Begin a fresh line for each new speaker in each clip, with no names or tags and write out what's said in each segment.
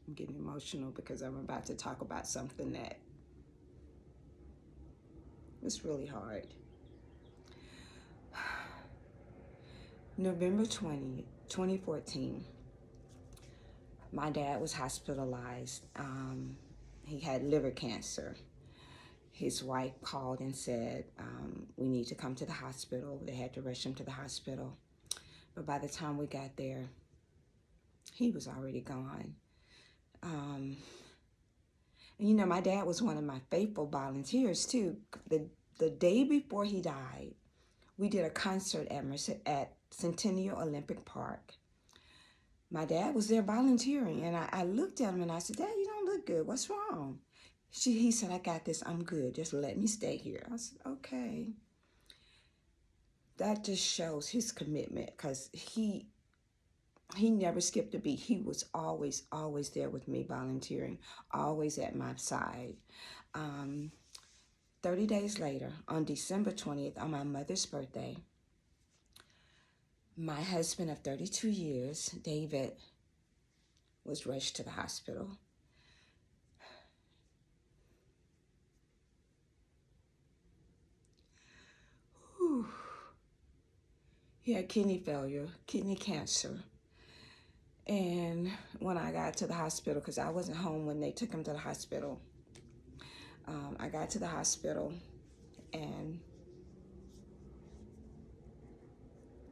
I'm getting emotional because I'm about to talk about something that was really hard. November 20th, 2014, my dad was hospitalized. He had liver cancer. His wife called and said, we need to come to the hospital. They had to rush him to the hospital. But by the time we got there, he was already gone. And you know, my dad was one of my faithful volunteers too. The day before he died, we did a concert at Centennial Olympic Park. My dad was there volunteering, and I looked at him and I said, Dad, you don't look good. What's wrong? He said, I got this. I'm good. Just let me stay here. I said, okay. That just shows his commitment, because he never skipped a beat. He was always there with me volunteering, always at my side. 30 days later, on December 20th, on my mother's birthday, my husband of 32 years, David, was rushed to the hospital. Whew. He had kidney failure, kidney cancer. And when I got to the hospital, because I wasn't home when they took him to the hospital, I got to the hospital and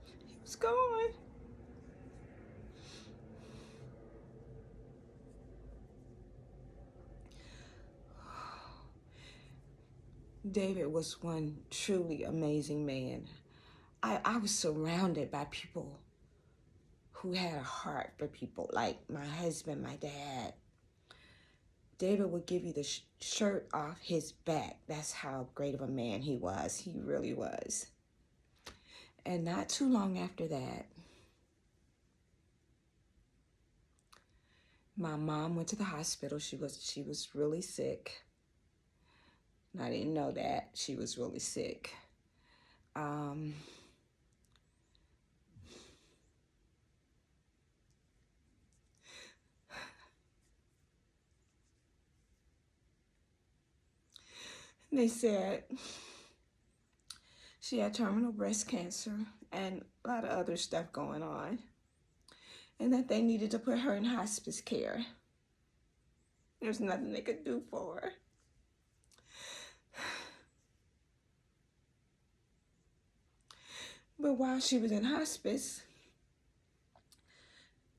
he was gone. David was one truly amazing man. I was surrounded by people who had a heart for people, like my husband, my dad. David would give you the shirt off his back. That's how great of a man he was. He really was. And not too long after that, my mom went to the hospital. She was really sick. I didn't know that she was really sick. They said she had terminal breast cancer and a lot of other stuff going on, and that they needed to put her in hospice care. There's nothing they could do for her. But while she was in hospice,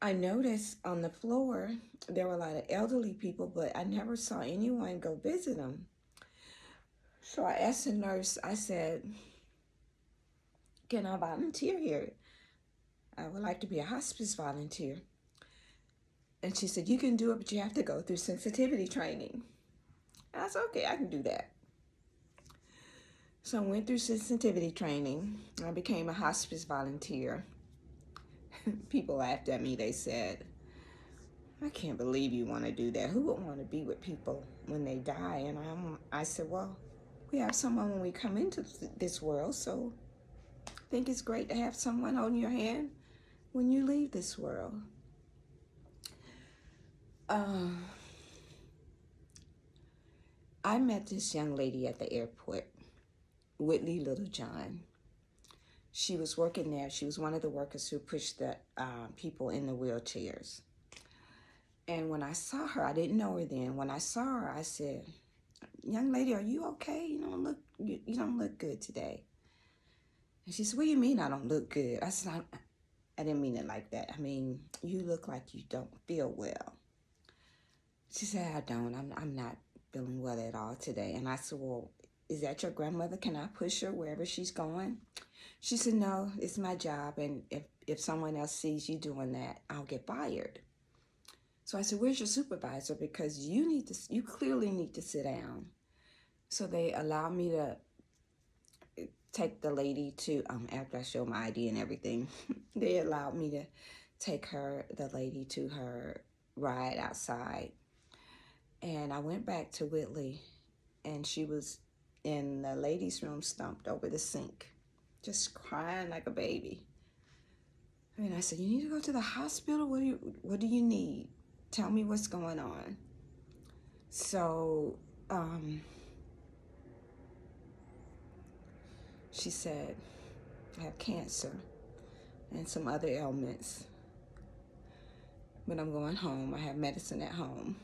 I noticed on the floor there were a lot of elderly people, but I never saw anyone go visit them. So I asked the nurse, I said, can I volunteer here? I would like to be a hospice volunteer. And she said, you can do it, but you have to go through sensitivity training. And I said, okay, I can do that. So I went through sensitivity training. I became a hospice volunteer. People laughed at me. They said, I can't believe you want to do that. Who would want to be with people when they die? And I said, well, we have someone when we come into this world, so I think it's great to have someone holding your hand when you leave this world. I met this young lady at the airport, Whitley Littlejohn. She was working there. She was one of the workers who pushed the people in the wheelchairs. And when I saw her, I didn't know her then. When I saw her, I said, young lady, are you okay? You don't look good today. And she said, what do you mean I don't look good? I said, I didn't mean it like that. I mean, you look like you don't feel well. She said, I don't. I'm not feeling well at all today. And I said, well, is that your grandmother? Can I push her wherever she's going? She said, no, it's my job. And if someone else sees you doing that, I'll get fired. So I said, where's your supervisor? Because you clearly need to sit down. So they allowed me to take the lady to, after I showed my ID and everything, they allowed me to take the lady to her ride outside. And I went back to Whitley, and she was in the ladies' room, stumped over the sink. just crying like a baby. And I said, you need to go to the hospital? What do you need? Tell me what's going on. So she said, I have cancer and some other ailments. But I'm going home. I have medicine at home.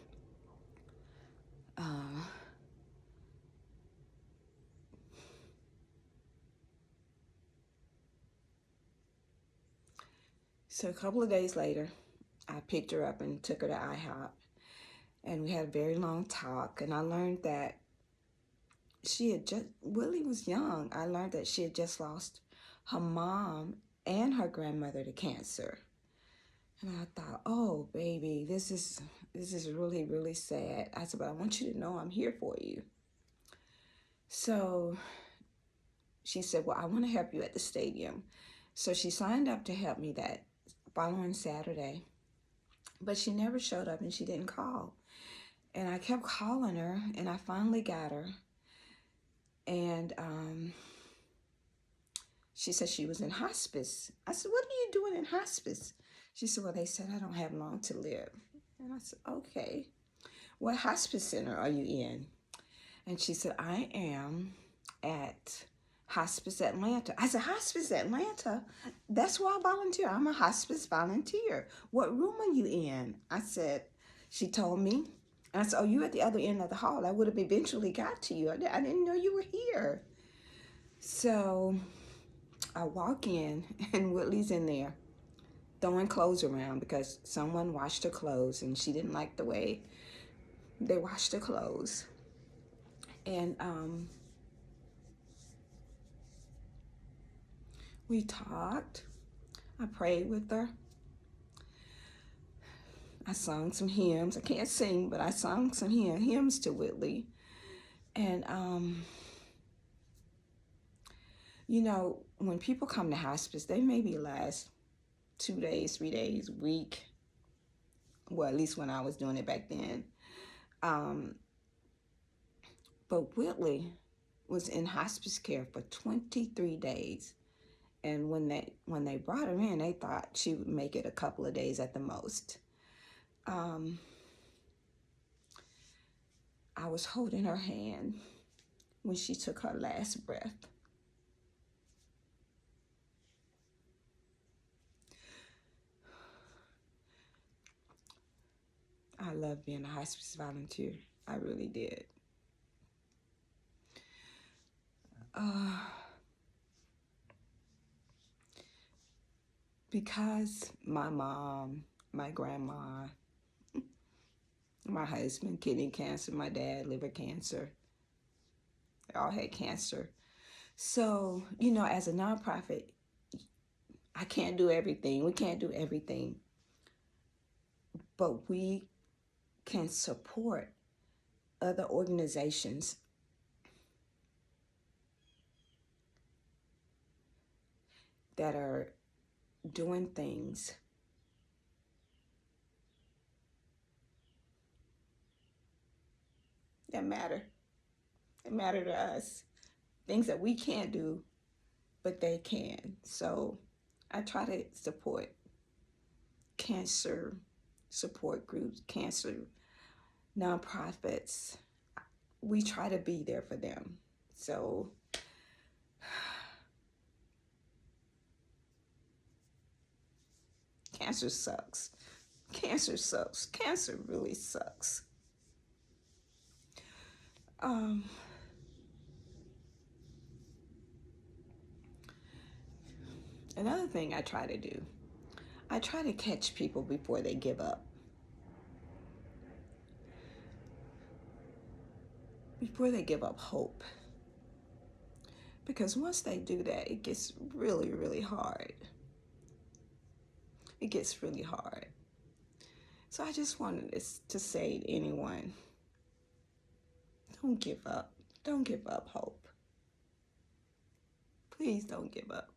So a couple of days later, I picked her up and took her to IHOP. And we had a very long talk. And I learned that Willie was young. I learned that she had just lost her mom and her grandmother to cancer. And I thought, oh, baby, this is really, really sad. I said, but I want you to know I'm here for you. So she said, well, I want to help you at the stadium. So she signed up to help me that following Saturday. But she never showed up and she didn't call. And I kept calling her and I finally got her. And she said she was in hospice. I said, what are you doing in hospice? She said, well, they said I don't have long to live. And I said, okay. What hospice center are you in? And she said, I am at Hospice Atlanta. I said, Hospice Atlanta? That's where I volunteer. I'm a hospice volunteer. What room are you in? I said, she told me. And I said, oh, you at the other end of the hall. I would have eventually got to you. I didn't know you were here. So I walk in and Whitley's in there throwing clothes around because someone washed her clothes and she didn't like the way they washed her clothes. And we talked. I prayed with her. I sung some hymns. I can't sing, but I sung some hymns to Whitley. And, you know, when people come to hospice, they maybe last 2 days, 3 days, week. Well, at least when I was doing it back then. But Whitley was in hospice care for 23 days. And when they brought her in, they thought she would make it a couple of days at the most. I was holding her hand when she took her last breath. I love being a hospice volunteer. I really did. Because my mom, my grandma, my husband, kidney cancer, my dad, liver cancer, they all had cancer. So, you know, as a nonprofit, I can't do everything. We can't do everything. But we can support other organizations that are doing things that matter. That matter to us. Things that we can't do, but they can. So I try to support cancer support groups, cancer nonprofits. We try to be there for them. So cancer sucks. Cancer sucks. Cancer really sucks. Another thing I try to do, I try to catch people before they give up. Before they give up hope. Because once they do that, it gets really, really hard. It gets really hard. So I just wanted to say to anyone, don't give up. Don't give up hope. Please don't give up.